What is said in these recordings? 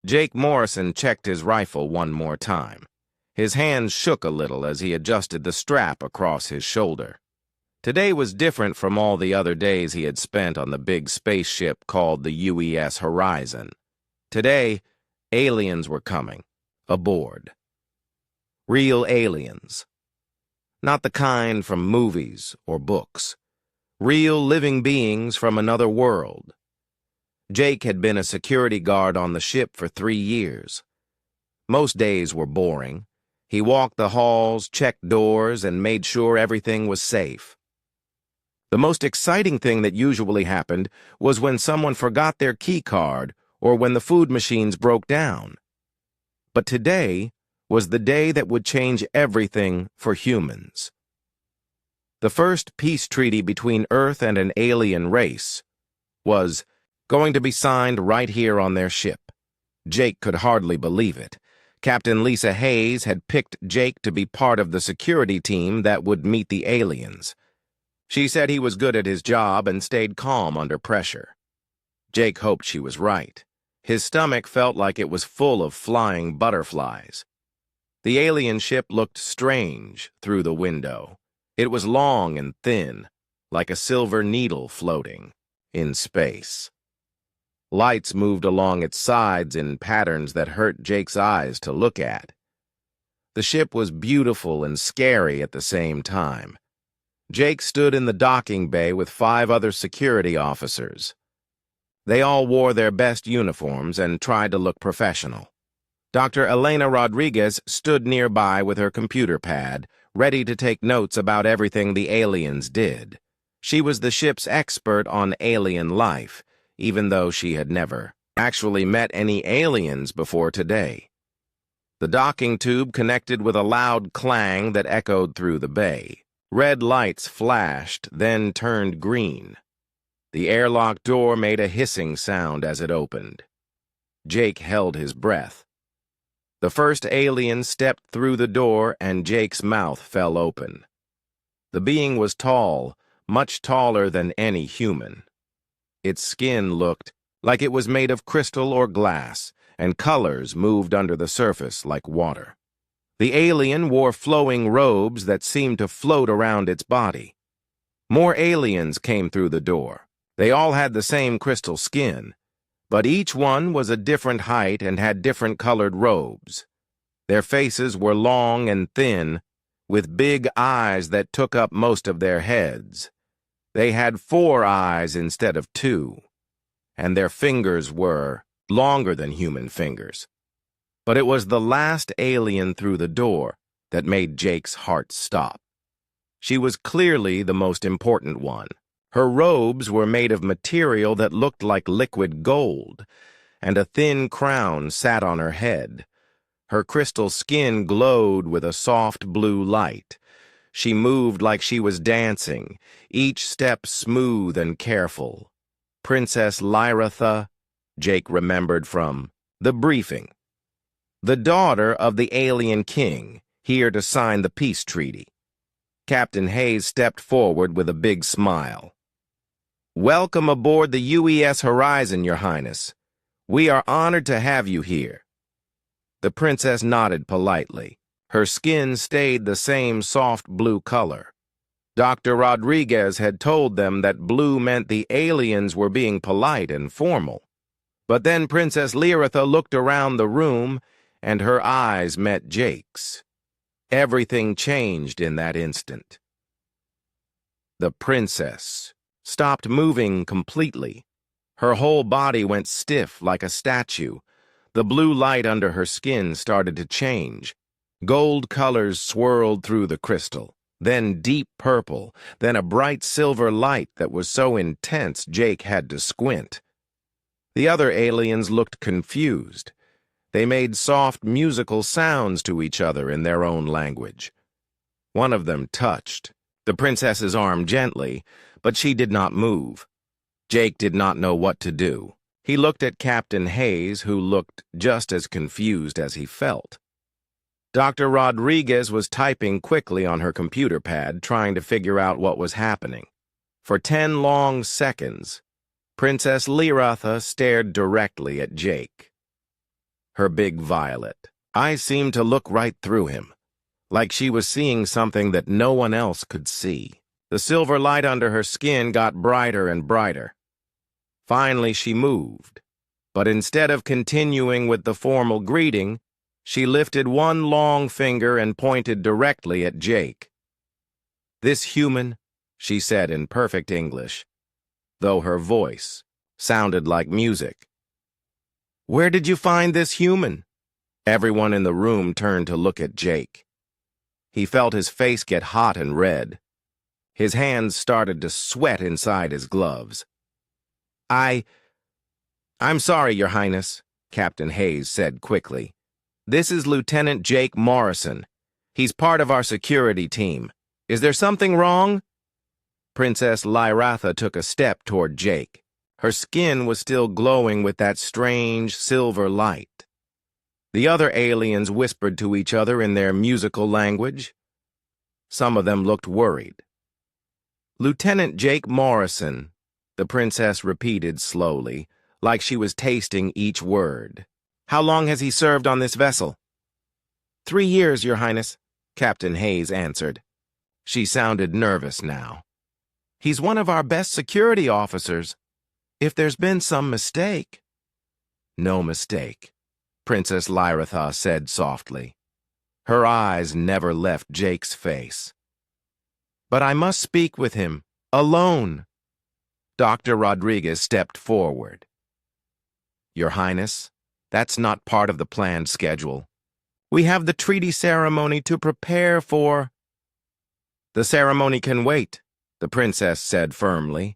Jake Morrison checked his rifle one more time. His hands shook a little as he adjusted the strap across his shoulder. Today was different from all the other days he had spent on the big spaceship called the UES Horizon. Today, aliens were coming, aboard. Real aliens. Not the kind from movies or books. Real living beings from another world. Jake had been a security guard on the ship for 3 years. Most days were boring. He walked the halls, checked doors, and made sure everything was safe. The most exciting thing that usually happened was when someone forgot their key card or when the food machines broke down. But today was the day that would change everything for humans. The first peace treaty between Earth and an alien race was going to be signed right here on their ship. Jake could hardly believe it. Captain Lisa Hayes had picked Jake to be part of the security team that would meet the aliens. She said he was good at his job and stayed calm under pressure. Jake hoped she was right. His stomach felt like it was full of flying butterflies. The alien ship looked strange through the window. It was long and thin, like a silver needle floating in space. Lights moved along its sides in patterns that hurt Jake's eyes to look at. The ship was beautiful and scary at the same time. Jake stood in the docking bay with 5 other security officers. They all wore their best uniforms and tried to look professional. Dr. Elena Rodriguez stood nearby with her computer pad, ready to take notes about everything the aliens did. She was the ship's expert on alien life, even though she had never actually met any aliens before today. The docking tube connected with a loud clang that echoed through the bay. Red lights flashed, then turned green. The airlock door made a hissing sound as it opened. Jake held his breath. The first alien stepped through the door and Jake's mouth fell open. The being was tall, much taller than any human. Its skin looked like it was made of crystal or glass, and colors moved under the surface like water. The alien wore flowing robes that seemed to float around its body. More aliens came through the door. They all had the same crystal skin, but each one was a different height and had different colored robes. Their faces were long and thin, with big eyes that took up most of their heads. They had 4 eyes instead of 2, and their fingers were longer than human fingers. But it was the last alien through the door that made Jake's heart stop. She was clearly the most important one. Her robes were made of material that looked like liquid gold, and a thin crown sat on her head. Her crystal skin glowed with a soft blue light. She moved like she was dancing, each step smooth and careful. Princess Lyratha, Jake remembered from the briefing. The daughter of the alien king, here to sign the peace treaty. Captain Hayes stepped forward with a big smile. "Welcome aboard the UES Horizon, Your Highness. We are honored to have you here." The princess nodded politely. Her skin stayed the same soft blue color. Dr. Rodriguez had told them that blue meant the aliens were being polite and formal. But then Princess Lyratha looked around the room, and her eyes met Jake's. Everything changed in that instant. The princess stopped moving completely. Her whole body went stiff like a statue. The blue light under her skin started to change. Gold colors swirled through the crystal, then deep purple, then a bright silver light that was so intense Jake had to squint. The other aliens looked confused. They made soft musical sounds to each other in their own language. One of them touched the princess's arm gently, but she did not move. Jake did not know what to do. He looked at Captain Hayes, who looked just as confused as he felt. Dr. Rodriguez was typing quickly on her computer pad, trying to figure out what was happening. For 10 long seconds, Princess Lyratha stared directly at Jake. her big violet. Eyes seemed to look right through him, like she was seeing something that no one else could see. The silver light under her skin got brighter and brighter. Finally, she moved, but instead of continuing with the formal greeting, she lifted one long finger and pointed directly at Jake. "This human," she said in perfect English, though her voice sounded like music. "Where did you find this human?" Everyone in the room turned to look at Jake. He felt his face get hot and red. His hands started to sweat inside his gloves. I'm sorry, Your Highness," Captain Hayes said quickly. "This is Lieutenant Jake Morrison. He's part of our security team. Is there something wrong?" Princess Lyratha took a step toward Jake. Her skin was still glowing with that strange silver light. The other aliens whispered to each other in their musical language. Some of them looked worried. "Lieutenant Jake Morrison," the princess repeated slowly, like she was tasting each word. "How long has he served on this vessel?" 3 years, Your Highness," Captain Hayes answered. She sounded nervous now. "He's one of our best security officers. If there's been some mistake—" "No mistake," Princess Lyratha said softly. Her eyes never left Jake's face. "But I must speak with him, alone." Dr. Rodriguez stepped forward. "Your Highness, that's not part of the planned schedule. We have the treaty ceremony to prepare for—" "The ceremony can wait," the princess said firmly.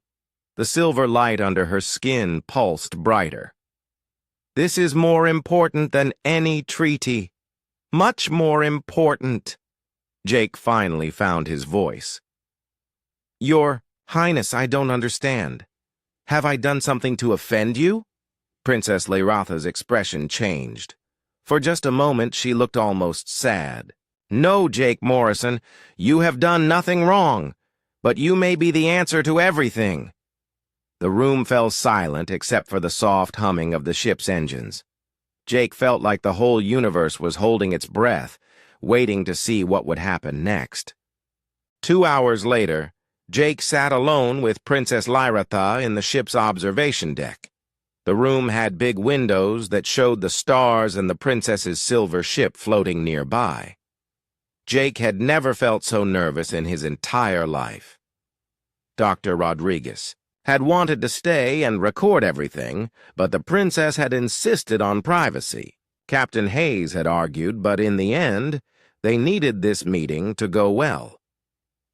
The silver light under her skin pulsed brighter. "This is more important than any treaty. Much more important." Jake finally found his voice. "Your Highness, I don't understand. Have I done something to offend you?" Princess Lyratha's expression changed. For just a moment, she looked almost sad. "No, Jake Morrison, you have done nothing wrong, but you may be the answer to everything." The room fell silent except for the soft humming of the ship's engines. Jake felt like the whole universe was holding its breath, waiting to see what would happen next. 2 hours later, Jake sat alone with Princess Lyratha in the ship's observation deck. The room had big windows that showed the stars and the princess's silver ship floating nearby. Jake had never felt so nervous in his entire life. Dr. Rodriguez had wanted to stay and record everything, but the princess had insisted on privacy. Captain Hayes had argued, but in the end, they needed this meeting to go well.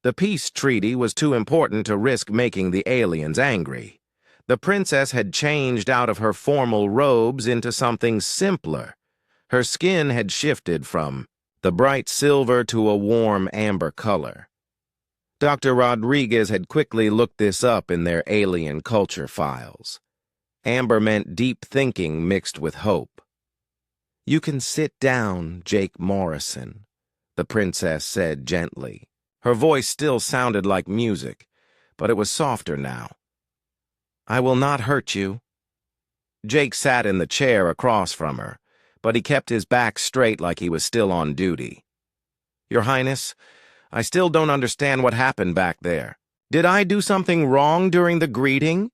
The peace treaty was too important to risk making the aliens angry. The princess had changed out of her formal robes into something simpler. Her skin had shifted from the bright silver to a warm amber color. Dr. Rodriguez had quickly looked this up in their alien culture files. Amber meant deep thinking mixed with hope. "You can sit down, Jake Morrison," the princess said gently. Her voice still sounded like music, but it was softer now. "I will not hurt you." Jake sat in the chair across from her, but he kept his back straight like he was still on duty. "Your Highness, I still don't understand what happened back there. Did I do something wrong during the greeting?"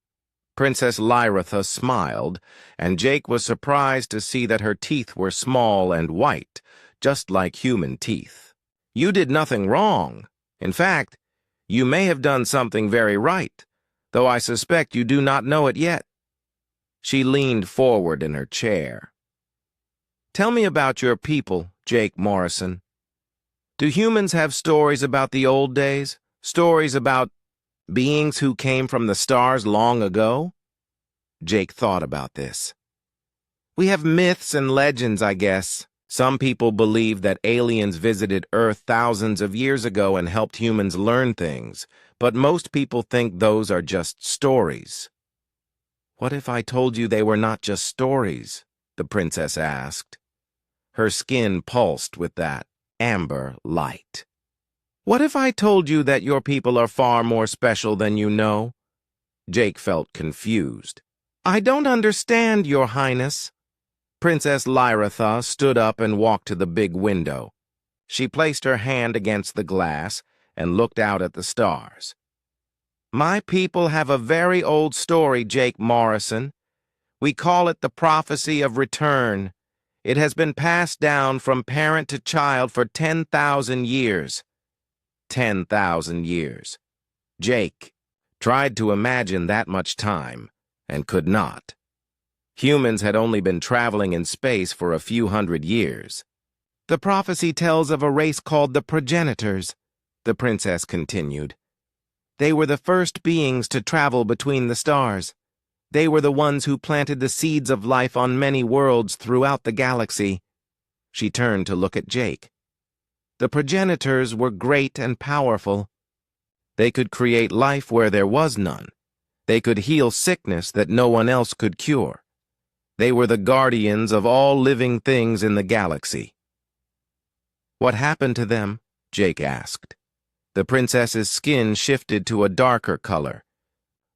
Princess Lyratha smiled, and Jake was surprised to see that her teeth were small and white, just like human teeth. "You did nothing wrong. In fact, you may have done something very right, though I suspect you do not know it yet." She leaned forward in her chair. "Tell me about your people, Jake Morrison. Do humans have stories about the old days? Stories about beings who came from the stars long ago?" Jake thought about this. "We have myths and legends, I guess. Some people believe that aliens visited Earth thousands of years ago and helped humans learn things, but most people think those are just stories." "What if I told you they were not just stories?" the princess asked. Her skin pulsed with that amber light. "What if I told you that your people are far more special than you know?" Jake felt confused. "I don't understand, Your Highness." Princess Lyratha stood up and walked to the big window. She placed her hand against the glass and looked out at the stars. My people have a very old story, Jake Morrison. We call it the prophecy of return. It has been passed down from parent to child for 10,000 years. 10,000 years. Jake tried to imagine that much time and could not. Humans had only been traveling in space for a few hundred years. The prophecy tells of a race called the progenitors, the princess continued. They were the first beings to travel between the stars. They were the ones who planted the seeds of life on many worlds throughout the galaxy. She turned to look at Jake. The progenitors were great and powerful. They could create life where there was none. They could heal sickness that no one else could cure. They were the guardians of all living things in the galaxy. What happened to them? Jake asked. The princess's skin shifted to a darker color,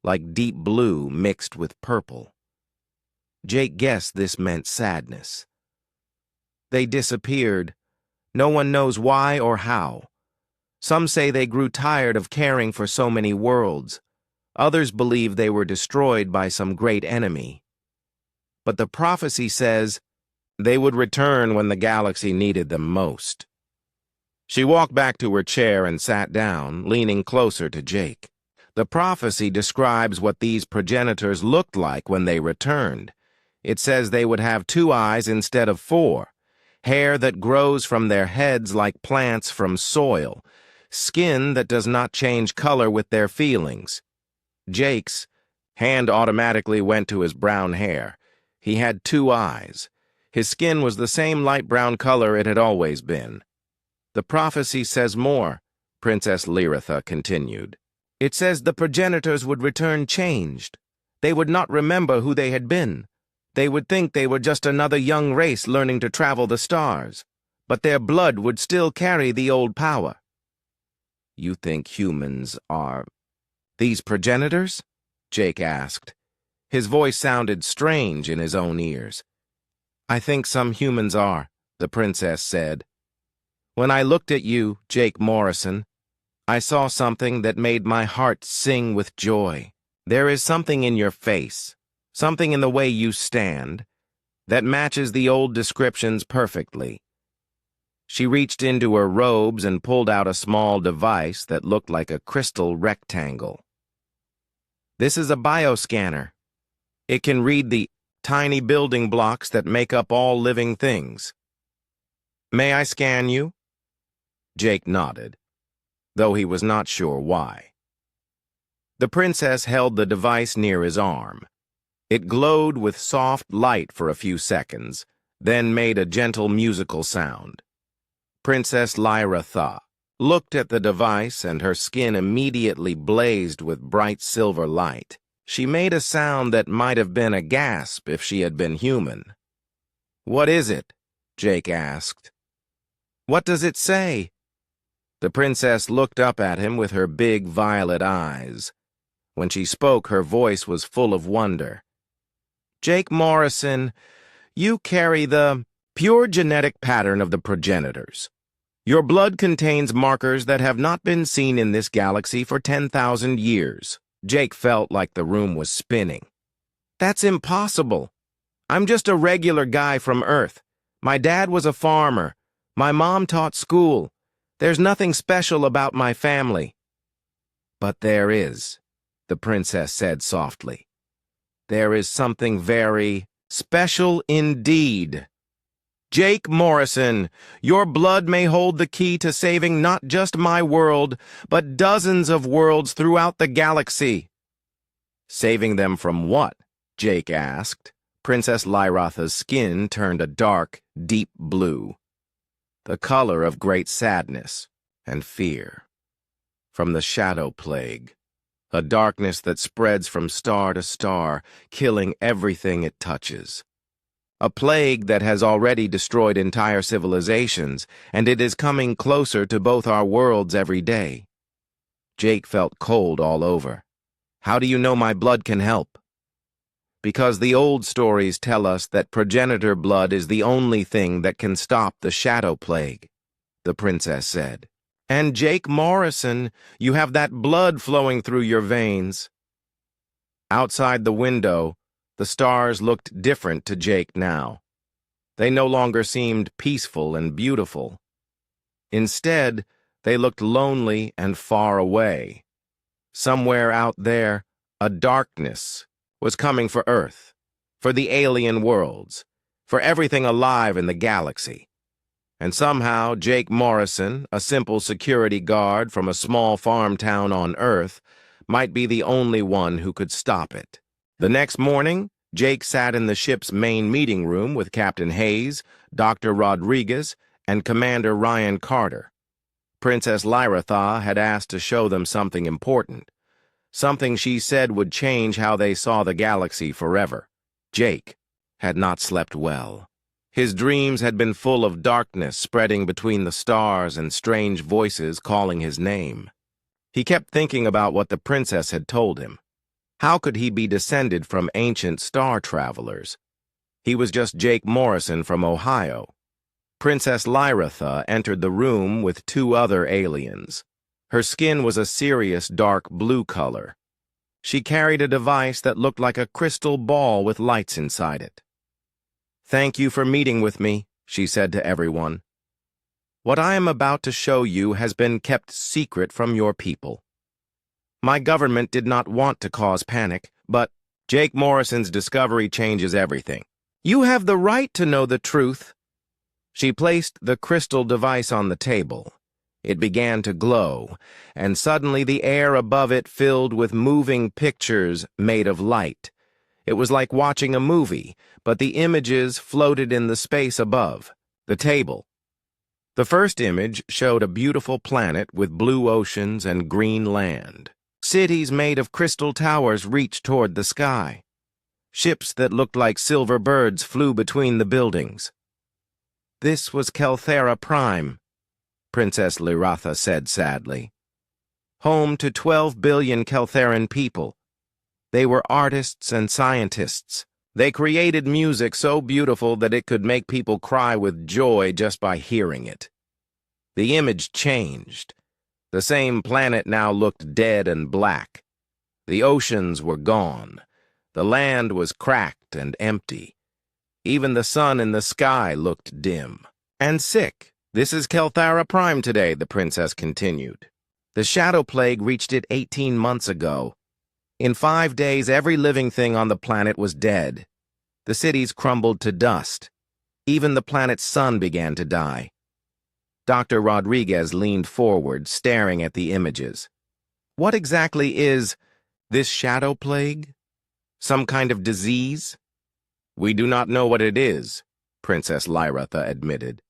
like deep blue mixed with purple. Jake guessed this meant sadness. They disappeared. No one knows why or how. Some say they grew tired of caring for so many worlds. Others believe they were destroyed by some great enemy. But the prophecy says they would return when the galaxy needed them most. She walked back to her chair and sat down, leaning closer to Jake. The prophecy describes what these progenitors looked like when they returned. It says they would have 2 eyes instead of 4, hair that grows from their heads like plants from soil, skin that does not change color with their feelings. Jake's hand automatically went to his brown hair. He had 2 eyes. His skin was the same light brown color it had always been. The prophecy says more, Princess Lyratha continued. It says the progenitors would return changed. They would not remember who they had been. They would think they were just another young race learning to travel the stars, but their blood would still carry the old power. You think humans are these progenitors? Jake asked. His voice sounded strange in his own ears. I think some humans are, the princess said. When I looked at you, Jake Morrison, I saw something that made my heart sing with joy. There is something in your face, something in the way you stand, that matches the old descriptions perfectly. She reached into her robes and pulled out a small device that looked like a crystal rectangle. This is a bioscanner. It can read the tiny building blocks that make up all living things. May I scan you? Jake nodded, though he was not sure why. The princess held the device near his arm. It glowed with soft light for a few seconds, then made a gentle musical sound. Princess Lyratha looked at the device and her skin immediately blazed with bright silver light. She made a sound that might have been a gasp if she had been human. What is it? Jake asked. What does it say? The princess looked up at him with her big violet eyes. When she spoke, her voice was full of wonder. Jake Morrison, you carry the pure genetic pattern of the progenitors. Your blood contains markers that have not been seen in this galaxy for 10,000 years. Jake felt like the room was spinning. That's impossible. I'm just a regular guy from Earth. My dad was a farmer. My mom taught school. There's nothing special about my family. But there is, the princess said softly. There is something very special indeed. Jake Morrison, your blood may hold the key to saving not just my world, but dozens of worlds throughout the galaxy. Saving them from what? Jake asked. Princess Lyratha's skin turned a dark, deep blue, the color of great sadness and fear. From the shadow plague, a darkness that spreads from star to star, killing everything it touches. A plague that has already destroyed entire civilizations, and it is coming closer to both our worlds every day. Jake felt cold all over. How do you know my blood can help? Because the old stories tell us that progenitor blood is the only thing that can stop the shadow plague, the princess said. And Jake Morrison, you have that blood flowing through your veins. Outside the window, the stars looked different to Jake now. They no longer seemed peaceful and beautiful. Instead, they looked lonely and far away. Somewhere out there, a darkness was coming for Earth, for the alien worlds, for everything alive in the galaxy. And somehow Jake Morrison, a simple security guard from a small farm town on Earth, might be the only one who could stop it. The next morning, Jake sat in the ship's main meeting room with Captain Hayes, Dr. Rodriguez, and Commander Ryan Carter. Princess Lyratha had asked to show them something important, something she said would change how they saw the galaxy forever. Jake had not slept well. His dreams had been full of darkness spreading between the stars and strange voices calling his name. He kept thinking about what the princess had told him. How could he be descended from ancient star travelers? He was just Jake Morrison from Ohio. Princess Lyratha entered the room with two other aliens. Her skin was a serious dark blue color. She carried a device that looked like a crystal ball with lights inside it. "Thank you for meeting with me," she said to everyone. "What I am about to show you has been kept secret from your people. My government did not want to cause panic, but Jake Morrison's discovery changes everything. You have the right to know the truth." She placed the crystal device on the table. It began to glow, and suddenly the air above it filled with moving pictures made of light. It was like watching a movie, but the images floated in the space above, the table. The first image showed a beautiful planet with blue oceans and green land. Cities made of crystal towers reached toward the sky. Ships that looked like silver birds flew between the buildings. "This was Kelthera Prime," Princess Lyratha said sadly. "Home to 12 billion Keltheran people. They were artists and scientists. They created music so beautiful that it could make people cry with joy just by hearing it." The image changed. The same planet now looked dead and black. The oceans were gone. The land was cracked and empty. Even the sun in the sky looked dim and sick. "This is Kelthera Prime today," the princess continued. "The shadow plague reached it 18 months ago. In 5 days, every living thing on the planet was dead. The cities crumbled to dust. Even the planet's sun began to die." Dr. Rodriguez leaned forward, staring at the images. "What exactly is this shadow plague? Some kind of disease?" "We do not know what it is," Princess Lyratha admitted.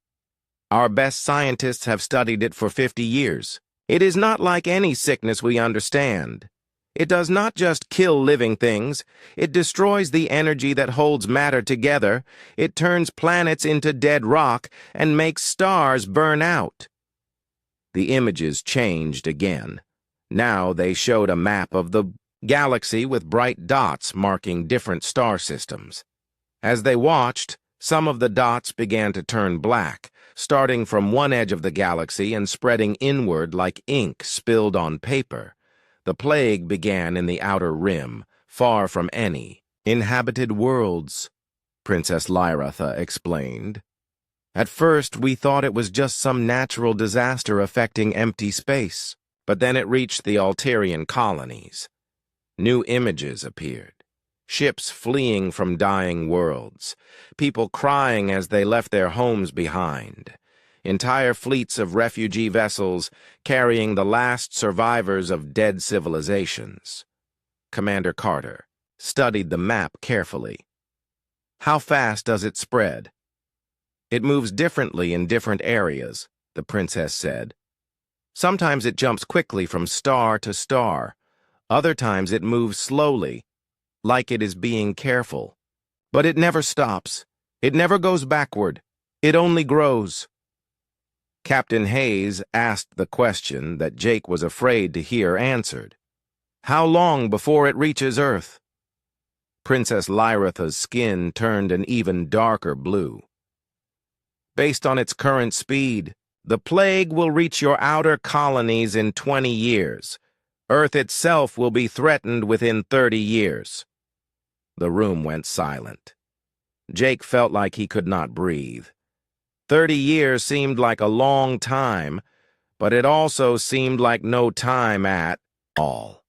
"Our best scientists have studied it for 50 years. It is not like any sickness we understand. It does not just kill living things. It destroys the energy that holds matter together. It turns planets into dead rock and makes stars burn out." The images changed again. Now they showed a map of the galaxy with bright dots marking different star systems. As they watched, some of the dots began to turn black, starting from one edge of the galaxy and spreading inward like ink spilled on paper. The plague began in the outer rim, far from any inhabited worlds, Princess Lyratha explained. "At first, we thought it was just some natural disaster affecting empty space, but then it reached the Alterian colonies. New images appeared. Ships fleeing from dying worlds, people crying as they left their homes behind, entire fleets of refugee vessels carrying the last survivors of dead civilizations." Commander Carter studied the map carefully. "How fast does it spread?" "It moves differently in different areas," the princess said. "Sometimes it jumps quickly from star to star. Other times it moves slowly, like it is being careful. But it never stops. It never goes backward. It only grows." Captain Hayes asked the question that Jake was afraid to hear answered. "How long before it reaches Earth?" Princess Lyratha's skin turned an even darker blue. Based on its current speed, the plague will reach your outer colonies in 20 years. Earth itself will be threatened within 30 years. The room went silent. Jake felt like he could not breathe. 30 years seemed like a long time, but it also seemed like no time at all.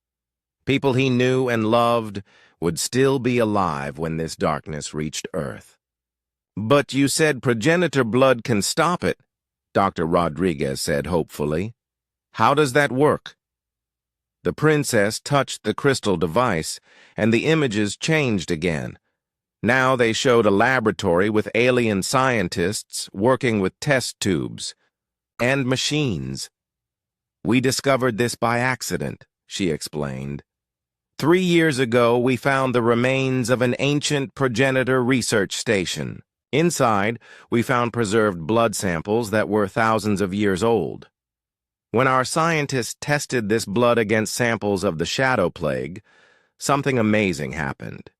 People he knew and loved would still be alive when this darkness reached Earth. "But you said progenitor blood can stop it," Dr. Rodriguez said hopefully. "How does that work?" The princess touched the crystal device, and the images changed again. Now they showed a laboratory with alien scientists working with test tubes and machines. "We discovered this by accident," she explained. 3 years ago, we found the remains of an ancient progenitor research station. Inside, we found preserved blood samples that were thousands of years old. When our scientists tested this blood against samples of the shadow plague, something amazing happened.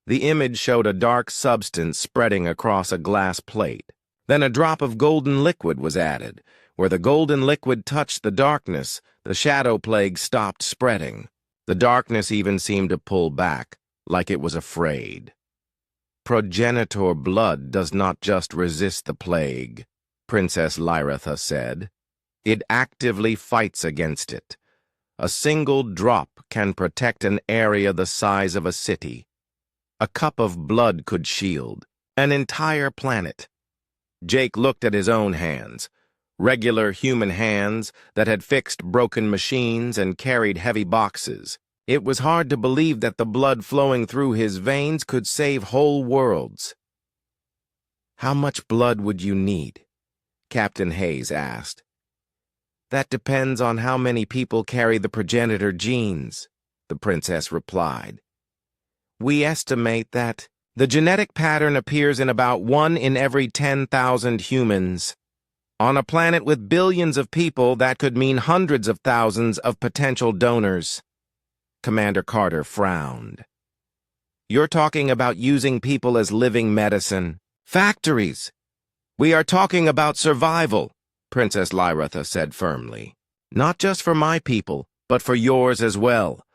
The image showed a dark substance spreading across a glass plate. Then a drop of golden liquid was added. Where the golden liquid touched the darkness, the shadow plague stopped spreading. The darkness even seemed to pull back, like it was afraid. "Progenitor blood does not just resist the plague," Princess Lyratha said. "It actively fights against it. A single drop can protect an area the size of a city. A cup of blood could shield an entire planet." Jake looked at his own hands, regular human hands that had fixed broken machines and carried heavy boxes. It was hard to believe that the blood flowing through his veins could save whole worlds. "How much blood would you need?" Captain Hayes asked. "That depends on how many people carry the progenitor genes," the princess replied. "We estimate that the genetic pattern appears in about 1 in every 10,000 humans. On a planet with billions of people, that could mean hundreds of thousands of potential donors." Commander Carter frowned. "You're talking about using people as living medicine. Factories! We are talking about survival," Princess Lyratha said firmly. "Not just for my people, but for yours as well.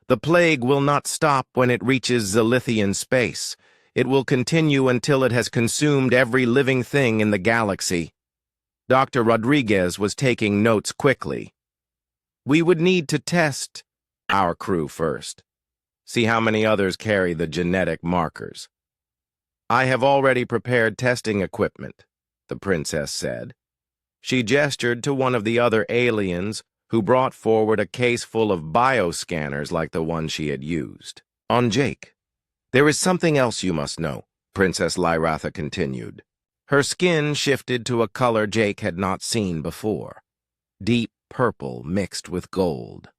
The plague will not stop when it reaches Zilithian space. It will continue until it has consumed every living thing in the galaxy." Dr. Rodriguez was taking notes quickly. "We would need to test our crew first. See how many others carry the genetic markers." "I have already prepared testing equipment," the princess said. She gestured to one of the other aliens who brought forward a case full of bioscanners like the one she had used. "On Jake, there is something else you must know," Princess Lyratha continued. Her skin shifted to a color Jake had not seen before, deep purple mixed with gold.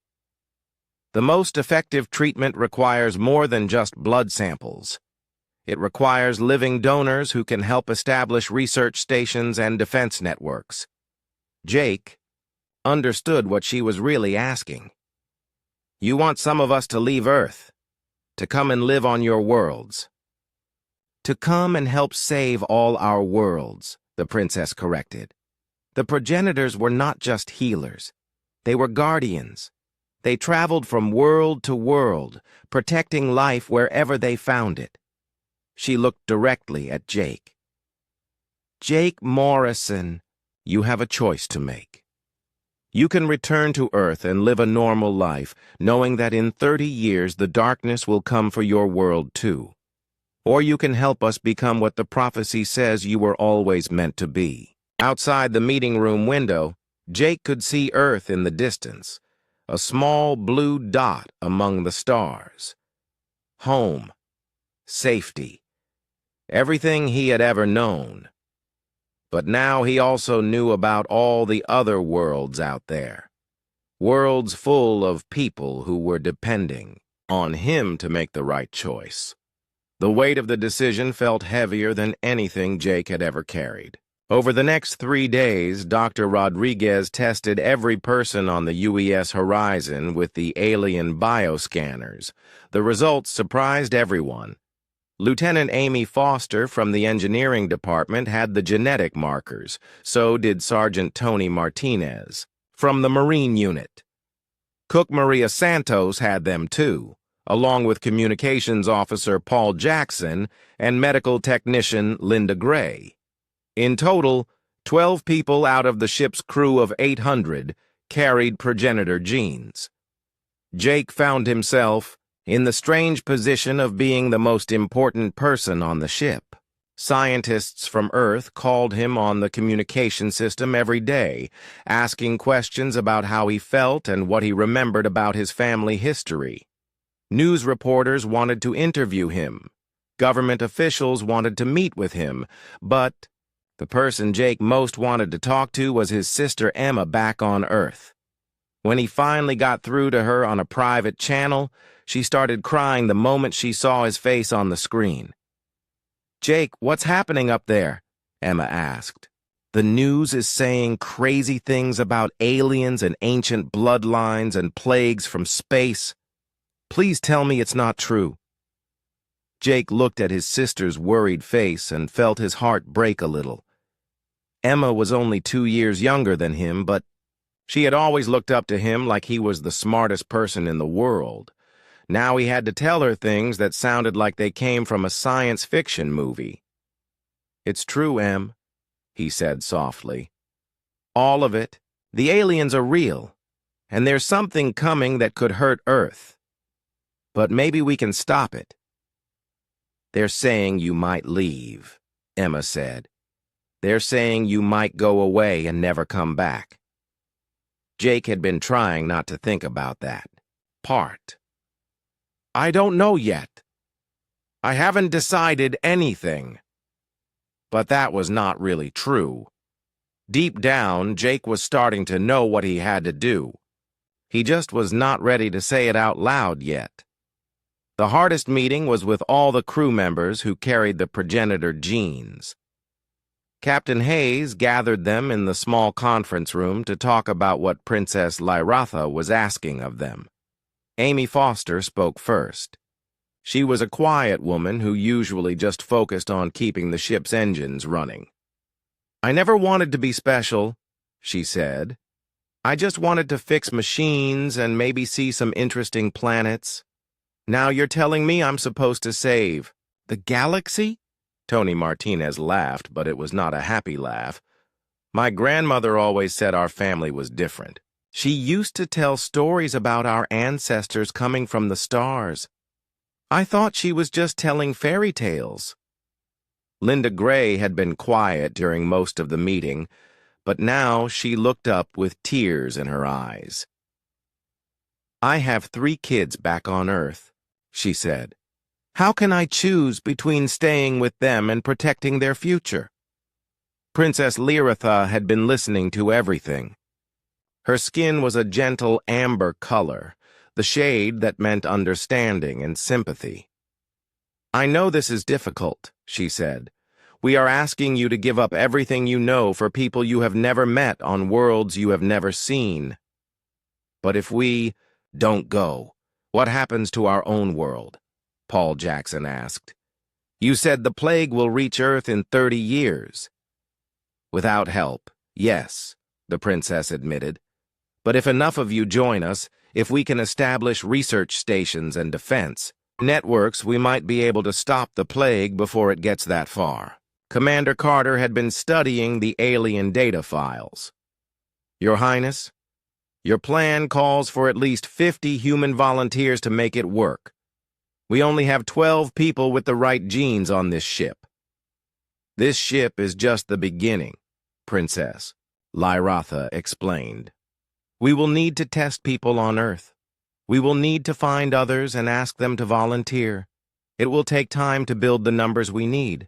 "The most effective treatment requires more than just blood samples. It requires living donors who can help establish research stations and defense networks." Jake understood what she was really asking. "You want some of us to leave Earth, to come and live on your worlds?" "To come and help save all our worlds," the princess corrected. "The progenitors were not just healers. They were guardians. They traveled from world to world, protecting life wherever they found it." She looked directly at Jake. "Jake Morrison, you have a choice to make. You can return to Earth and live a normal life, knowing that in 30 years the darkness will come for your world too. Or you can help us become what the prophecy says you were always meant to be." Outside the meeting room window, Jake could see Earth in the distance, a small blue dot among the stars. Home, safety, everything he had ever known. But now he also knew about all the other worlds out there. Worlds full of people who were depending on him to make the right choice. The weight of the decision felt heavier than anything Jake had ever carried. Over the next 3 days, Dr. Rodriguez tested every person on the UES horizon with the alien bioscanners. The results surprised everyone. Lieutenant Amy Foster from the engineering department had the genetic markers. So did Sergeant Tony Martinez from the Marine unit. Cook Maria Santos had them too, along with communications officer Paul Jackson and medical technician Linda Gray. In total, 12 people out of the ship's crew of 800 carried progenitor genes. Jake found himself in the strange position of being the most important person on the ship. Scientists from Earth called him on the communication system every day, asking questions about how he felt and what he remembered about his family history. News reporters wanted to interview him. Government officials wanted to meet with him, but the person Jake most wanted to talk to was his sister Emma back on Earth. When he finally got through to her on a private channel, she started crying the moment she saw his face on the screen. "Jake, what's happening up there?" Emma asked. "The news is saying crazy things about aliens and ancient bloodlines and plagues from space. Please tell me it's not true." Jake looked at his sister's worried face and felt his heart break a little. Emma was only 2 years younger than him, but she had always looked up to him like he was the smartest person in the world. Now he had to tell her things that sounded like they came from a science fiction movie. "It's true, Em," he said softly. "All of it. The aliens are real, and there's something coming that could hurt Earth. But maybe we can stop it." "They're saying you might leave," Emma said. "They're saying you might go away and never come back." Jake had been trying not to think about that part. "I don't know yet. I haven't decided anything." But that was not really true. Deep down, Jake was starting to know what he had to do. He just was not ready to say it out loud yet. The hardest meeting was with all the crew members who carried the progenitor genes. Captain Hayes gathered them in the small conference room to talk about what Princess Lyratha was asking of them. Amy Foster spoke first. She was a quiet woman who usually just focused on keeping the ship's engines running. "I never wanted to be special," she said. "I just wanted to fix machines and maybe see some interesting planets. Now you're telling me I'm supposed to save the galaxy?" Tony Martinez laughed, but it was not a happy laugh. "My grandmother always said our family was different. She used to tell stories about our ancestors coming from the stars. I thought she was just telling fairy tales." Linda Gray had been quiet during most of the meeting, but now she looked up with tears in her eyes. "I have 3 kids back on Earth," she said. "How can I choose between staying with them and protecting their future?" Princess Lyratha had been listening to everything. Her skin was a gentle amber color, the shade that meant understanding and sympathy. "I know this is difficult," she said. "We are asking you to give up everything you know for people you have never met on worlds you have never seen. But if we don't go, what happens to our own world?" Paul Jackson asked. "You said the plague will reach Earth in 30 years. "Without help, yes," the princess admitted. "But if enough of you join us, if we can establish research stations and defense networks, we might be able to stop the plague before it gets that far." Commander Carter had been studying the alien data files. "Your Highness, your plan calls for at least 50 human volunteers to make it work. We only have 12 people with the right genes on this ship." "This ship is just the beginning, Princess," Lyratha explained. "We will need to test people on Earth. We will need to find others and ask them to volunteer. It will take time to build the numbers we need."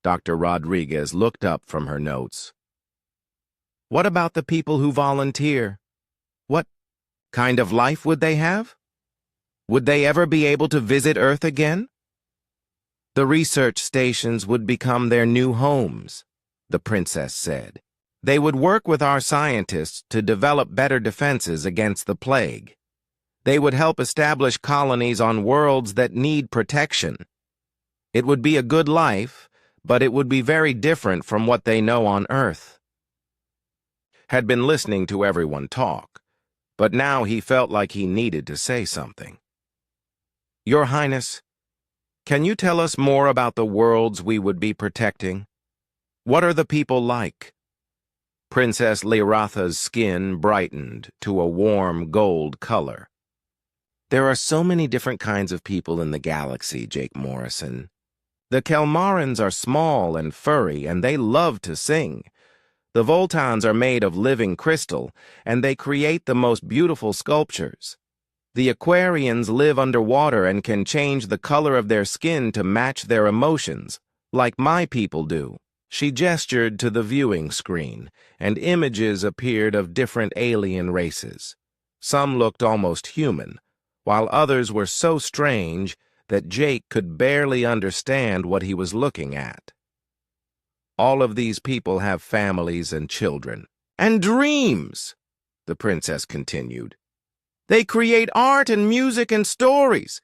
Dr. Rodriguez looked up from her notes. "What about the people who volunteer? What kind of life would they have? Would they ever be able to visit Earth again?" "The research stations would become their new homes. the princess said. They would work with our scientists to develop better defenses against the plague. They would help establish colonies on worlds that need protection. It would be a good life, but it would be very different from what they know on Earth. Had been listening to everyone talk, but now he felt like he needed to say something. Your Highness, can you tell us more about the worlds we would be protecting? What are the people like? Princess Lyratha's skin brightened to a warm gold color. There are so many different kinds of people in the galaxy, Jake Morrison. The Kelmarans are small and furry, and they love to sing. The Voltons are made of living crystal, and they create the most beautiful sculptures. The Aquarians live underwater and can change the color of their skin to match their emotions, like my people do. She gestured to the viewing screen, and images appeared of different alien races. Some looked almost human, while others were so strange that Jake could barely understand what he was looking at. All of these people have families and children. And dreams, the princess continued. They create art and music and stories.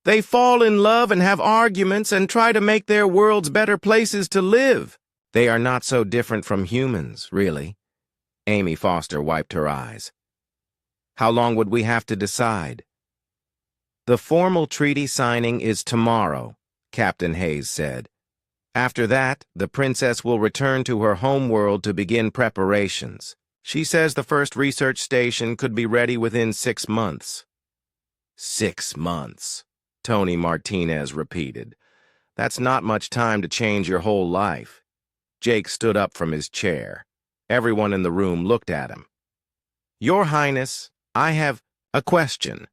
They fall in love and have arguments and try to make their worlds better places to live. They are not so different from humans, really. Amy Foster wiped her eyes. How long would we have to decide? The formal treaty signing is tomorrow, Captain Hayes said. After that, the princess will return to her home world to begin preparations. She says the first research station could be ready within 6 months. 6 months, Tony Martinez repeated. That's not much time to change your whole life. Jake stood up from his chair. Everyone in the room looked at him. Your Highness, I have a question.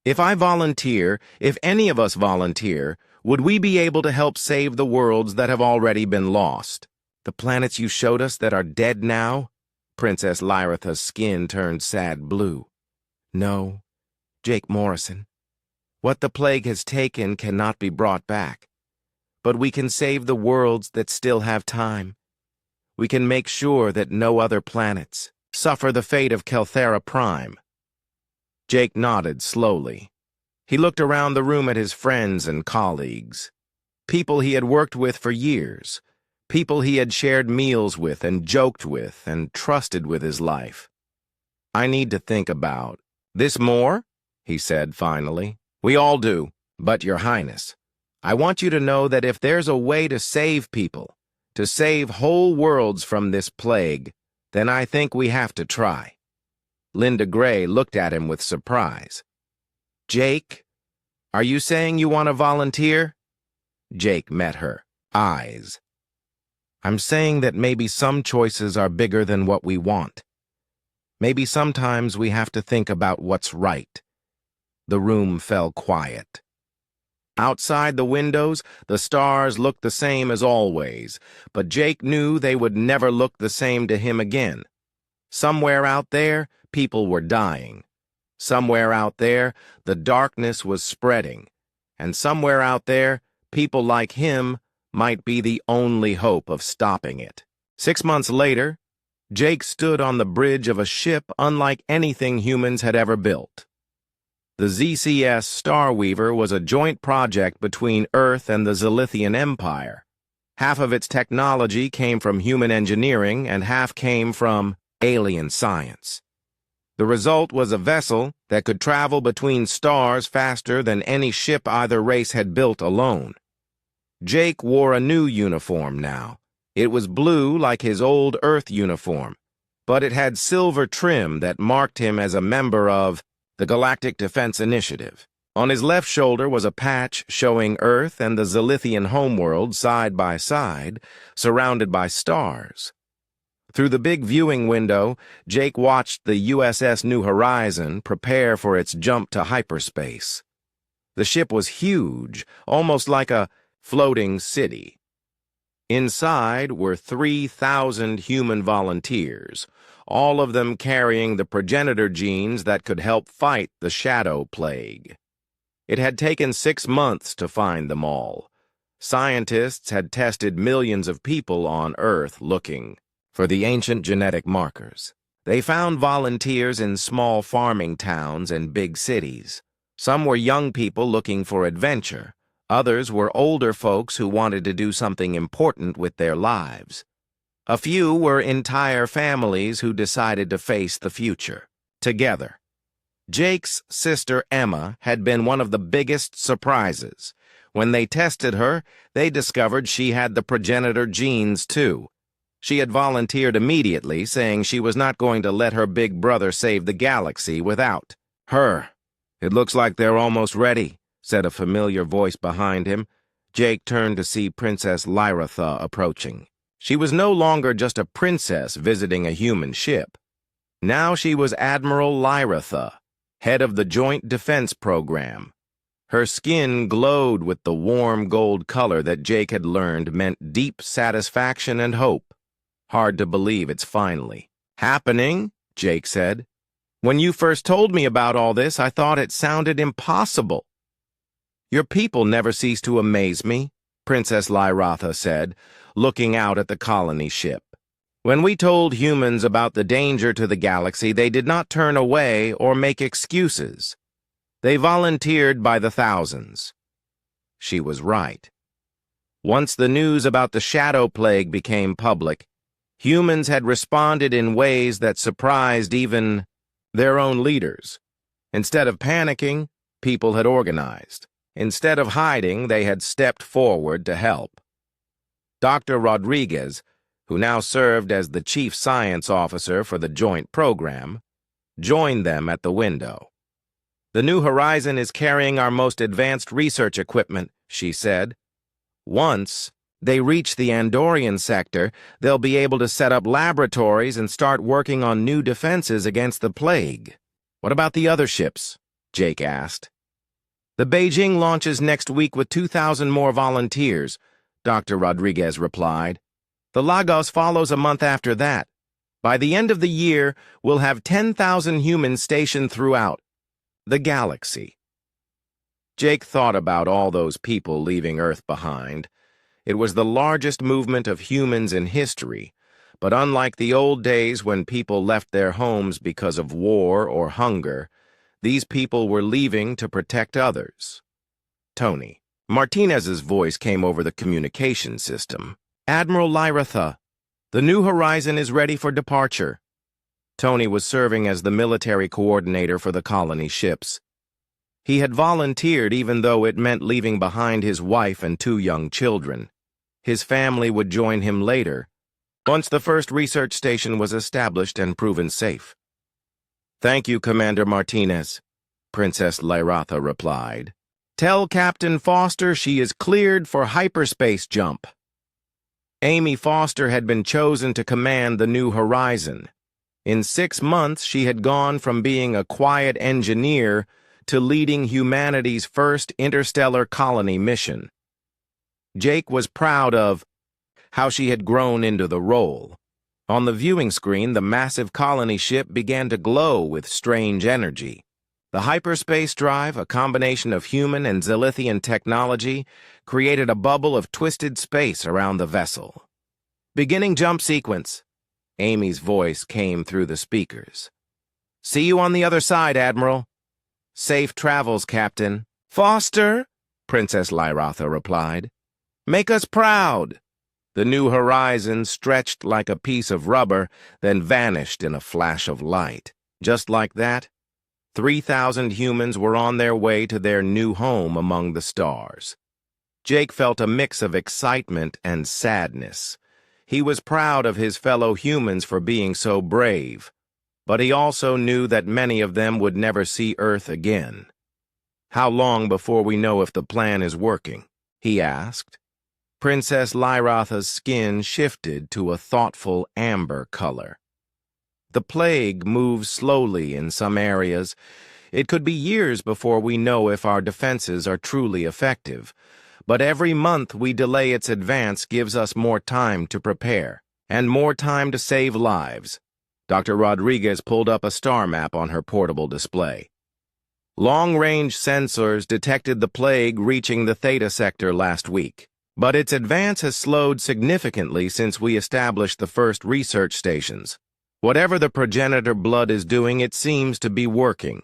If I volunteer, if any of us volunteer, would we be able to help save the worlds that have already been lost? The planets you showed us that are dead now? Princess Lyratha's skin turned sad blue. No, Jake Morrison. What the plague has taken cannot be brought back. But we can save the worlds that still have time. We can make sure that no other planets suffer the fate of Kelthera Prime. Jake nodded slowly. He looked around the room at his friends and colleagues, people he had worked with for years, people he had shared meals with and joked with and trusted with his life. I need to think about this more, he said finally. We all do, but Your Highness, I want you to know that if there's a way to save people, to save whole worlds from this plague, then I think we have to try. Linda Gray looked at him with surprise. Jake, are you saying you want to volunteer? Jake met her eyes. I'm saying that maybe some choices are bigger than what we want. Maybe sometimes we have to think about what's right. The room fell quiet. Outside the windows, the stars looked the same as always, but Jake knew they would never look the same to him again. Somewhere out there, people were dying. Somewhere out there, the darkness was spreading. And somewhere out there, people like him might be the only hope of stopping it. 6 months later, Jake stood on the bridge of a ship unlike anything humans had ever built. The ZCS Starweaver was a joint project between Earth and the Zilithian Empire. Half of its technology came from human engineering and half came from alien science. The result was a vessel that could travel between stars faster than any ship either race had built alone. Jake wore a new uniform now. It was blue like his old Earth uniform, but it had silver trim that marked him as a member of the Galactic Defense Initiative. On his left shoulder was a patch showing Earth and the Zilithian homeworld side by side, surrounded by stars. Through the big viewing window, Jake watched the USS New Horizon prepare for its jump to hyperspace. The ship was huge, almost like a floating city. Inside were 3,000 human volunteers, all of them carrying the progenitor genes that could help fight the shadow plague. It had taken 6 months to find them all. Scientists had tested millions of people on Earth looking for the ancient genetic markers. They found volunteers in small farming towns and big cities. Some were young people looking for adventure. Others were older folks who wanted to do something important with their lives. A few were entire families who decided to face the future together. Jake's sister Emma had been one of the biggest surprises. When they tested her, they discovered she had the progenitor genes too. She had volunteered immediately, saying she was not going to let her big brother save the galaxy without her. "It looks like they're almost ready," said a familiar voice behind him. Jake turned to see Princess Lyratha approaching. She was no longer just a princess visiting a human ship. Now she was Admiral Lyratha, head of the Joint Defense Program. Her skin glowed with the warm gold color that Jake had learned meant deep satisfaction and hope. "Hard to believe it's finally happening," Jake said. "When you first told me about all this, I thought it sounded impossible." "Your people never cease to amaze me," Princess Lyratha said, looking out at the colony ship. "When we told humans about the danger to the galaxy, they did not turn away or make excuses. They volunteered by the thousands." She was right. Once the news about the shadow plague became public, humans had responded in ways that surprised even their own leaders. Instead of panicking, people had organized. Instead of hiding, they had stepped forward to help. Dr. Rodriguez, who now served as the chief science officer for the joint program, joined them at the window. "The New Horizon is carrying our most advanced research equipment," she said. "Once they reach the Andorian sector, they'll be able to set up laboratories and start working on new defenses against the plague." "What about the other ships?" Jake asked. "The Beijing launches next week with 2,000 more volunteers," Dr. Rodriguez replied. "The Lagos follows a month after that. By the end of the year, we'll have 10,000 humans stationed throughout the galaxy." Jake thought about all those people leaving Earth behind. It was the largest movement of humans in history, but unlike the old days when people left their homes because of war or hunger, these people were leaving to protect others. "Tony." Martinez's voice came over the communication system. "Admiral Lyratha, the New Horizon is ready for departure." Tony was serving as the military coordinator for the colony ships. He had volunteered even though it meant leaving behind his wife and 2 young children. His family would join him later, once the first research station was established and proven safe. "Thank you, Commander Martinez," Princess Lyratha replied. "Tell Captain Foster she is cleared for hyperspace jump." Amy Foster had been chosen to command the New Horizon. In 6 months, she had gone from being a quiet engineer to leading humanity's first interstellar colony mission. Jake was proud of how she had grown into the role. On the viewing screen, the massive colony ship began to glow with strange energy. The hyperspace drive, a combination of human and Zilithian technology, created a bubble of twisted space around the vessel. "Beginning jump sequence." Amy's voice came through the speakers. "See you on the other side, Admiral." "Safe travels, Captain." "Foster," Princess Lyratha replied. "Make us proud." The New Horizon stretched like a piece of rubber, then vanished in a flash of light. Just like that, 3,000 humans were on their way to their new home among the stars. Jake felt a mix of excitement and sadness. He was proud of his fellow humans for being so brave, but he also knew that many of them would never see Earth again. "How long before we know if the plan is working?" he asked. Princess Lyratha's skin shifted to a thoughtful amber color. "The plague moves slowly in some areas. It could be years before we know if our defenses are truly effective. But every month we delay its advance gives us more time to prepare, and more time to save lives." Dr. Rodriguez pulled up a star map on her portable display. "Long-range sensors detected the plague reaching the Theta sector last week. But its advance has slowed significantly since we established the first research stations. Whatever the progenitor blood is doing, it seems to be working.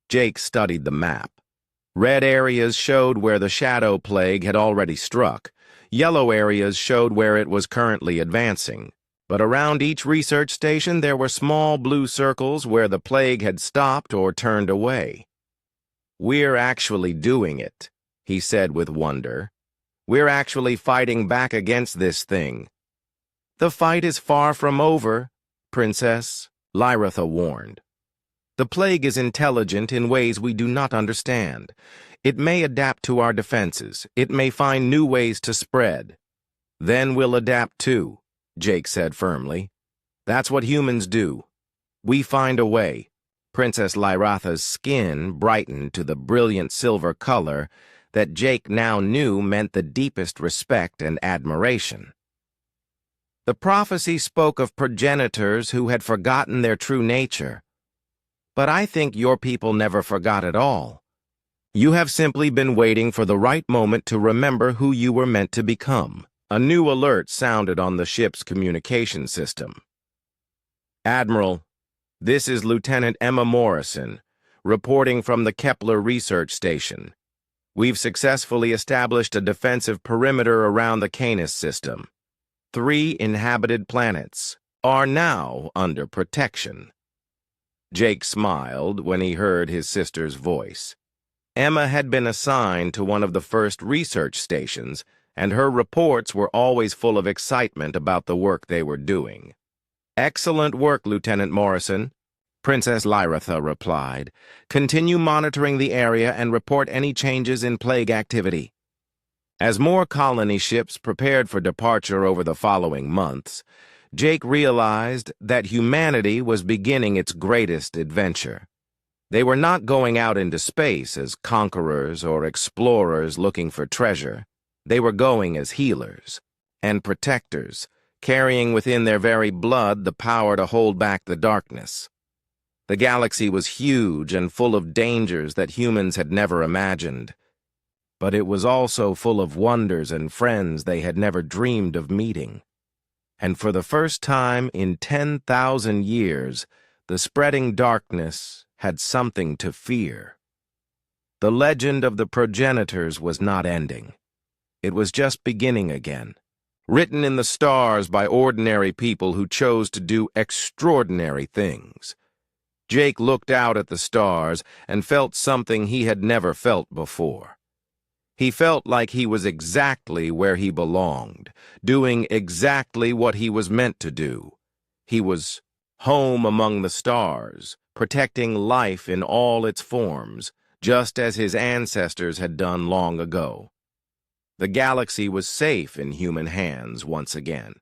Jake studied the map. Red areas showed where the shadow plague had already struck. Yellow areas showed where it was currently advancing. But around each research station there were small blue circles where the plague had stopped or turned away. "We're actually doing it," he said with wonder. "We're actually fighting back against this thing." "The fight is far from over, Princess," Lyratha warned. "The plague is intelligent in ways we do not understand. It may adapt to our defenses. It may find new ways to spread. Then we'll adapt too," Jake said firmly. "That's what humans do. We find a way." Princess Lyratha's skin brightened to the brilliant silver color that Jake now knew meant the deepest respect and admiration. "The prophecy spoke of progenitors who had forgotten their true nature. But I think your people never forgot at all. You have simply been waiting for the right moment to remember who you were meant to become." A new alert sounded on the ship's communication system. "Admiral, this is Lieutenant Emma Morrison, reporting from the Kepler Research Station. We've successfully established a defensive perimeter around the Canis system. 3 inhabited planets are now under protection." Jake smiled when he heard his sister's voice. Emma had been assigned to one of the first research stations, and her reports were always full of excitement about the work they were doing. "Excellent work, Lieutenant Morrison," Princess Lyratha replied. "Continue monitoring the area and report any changes in plague activity." As more colony ships prepared for departure over the following months, Jake realized that humanity was beginning its greatest adventure. They were not going out into space as conquerors or explorers looking for treasure. They were going as healers and protectors, carrying within their very blood the power to hold back the darkness. The galaxy was huge and full of dangers that humans had never imagined. But it was also full of wonders and friends they had never dreamed of meeting. And for the first time in 10,000 years, the spreading darkness had something to fear. The legend of the progenitors was not ending. It was just beginning again, written in the stars by ordinary people who chose to do extraordinary things. Jake looked out at the stars and felt something he had never felt before. He felt like he was exactly where he belonged, doing exactly what he was meant to do. He was home among the stars, protecting life in all its forms, just as his ancestors had done long ago. The galaxy was safe in human hands once again.